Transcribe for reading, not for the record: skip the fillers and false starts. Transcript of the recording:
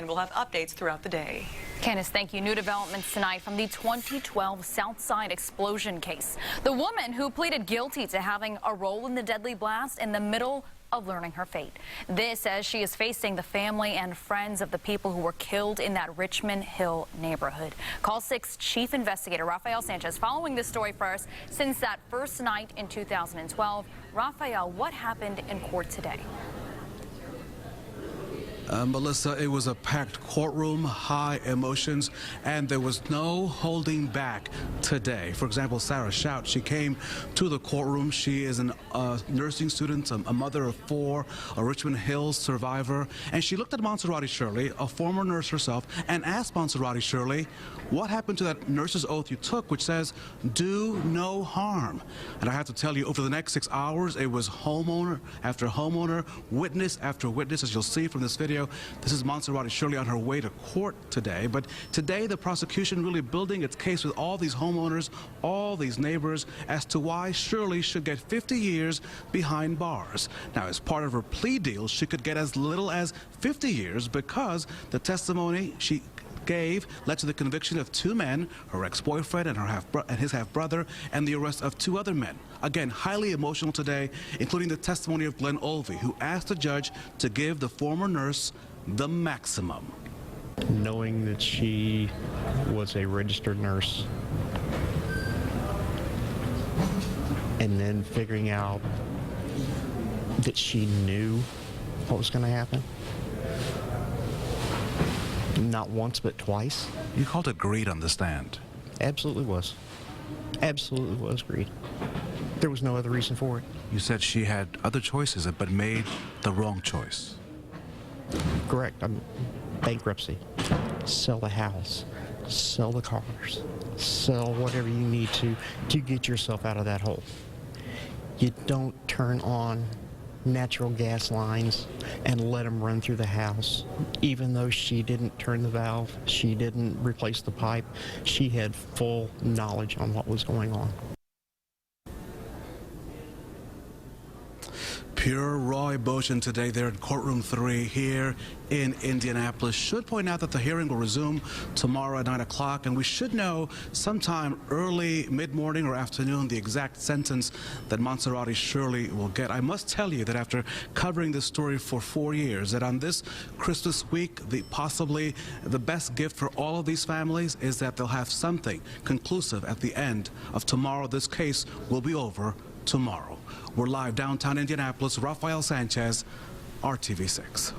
We'll have updates throughout the day. Candace, thank you. New developments tonight from the 2012 Southside explosion case. The woman who pleaded guilty to having a role in the deadly blast in the middle of learning her fate. This as she is facing the family and friends of the people who were killed in that Richmond Hill neighborhood. Call 6 Chief Investigator Rafael Sanchez following this story for us since that first night in 2012. Rafael, what happened in court today? Melissa, it was a packed courtroom, high emotions, and there was no holding back today. For example, Sarah Shout, she came to the courtroom. She is a nursing student, a mother of 4, a Richmond Hill survivor, and she looked at Monserrate Shirley, a former nurse herself, and asked Monserrate Shirley, what happened to that nurse's oath you took, which says, do no harm? And I have to tell you, over the next 6 hours, it was homeowner after homeowner, witness after witness, as you'll see from this video. This is Monserrate Shirley on her way to court today. But today, the prosecution really building its case with all these homeowners, all these neighbors, as to why Shirley should get 50 years behind bars. Now, as part of her plea deal, she could get as little as 50 years because the testimony she gave led to the conviction of 2 men, her ex-boyfriend and his half-brother, and the arrest of 2 other men. Again, highly emotional today, including the testimony of Glenn Olvey, who asked the judge to give the former nurse the maximum. Knowing that she was a registered nurse and then figuring out that she knew what was going to happen. Not once, but twice. You called it greed on the stand. Absolutely was. Absolutely was greed. There was no other reason for it. You said she had other choices, but made the wrong choice. Correct. Bankruptcy. Sell the house. Sell the cars. Sell whatever you need to get yourself out of that hole. You don't turn on natural gas lines and let them run through the house. Even though she didn't turn the valve, she didn't replace the pipe, she had full knowledge on what was going on. Pure raw emotion today there in courtroom 3 here in Indianapolis. Should point out that the hearing will resume tomorrow at 9 o'clock, and we should know sometime early, mid-morning or afternoon the exact sentence that Monserrate Shirley will get. I must tell you that after covering this story for 4 years, that on this Christmas week, possibly the best gift for all of these families is that they'll have something conclusive at the end of tomorrow. This case will be over tomorrow. We're live downtown Indianapolis. Rafael Sanchez, RTV6.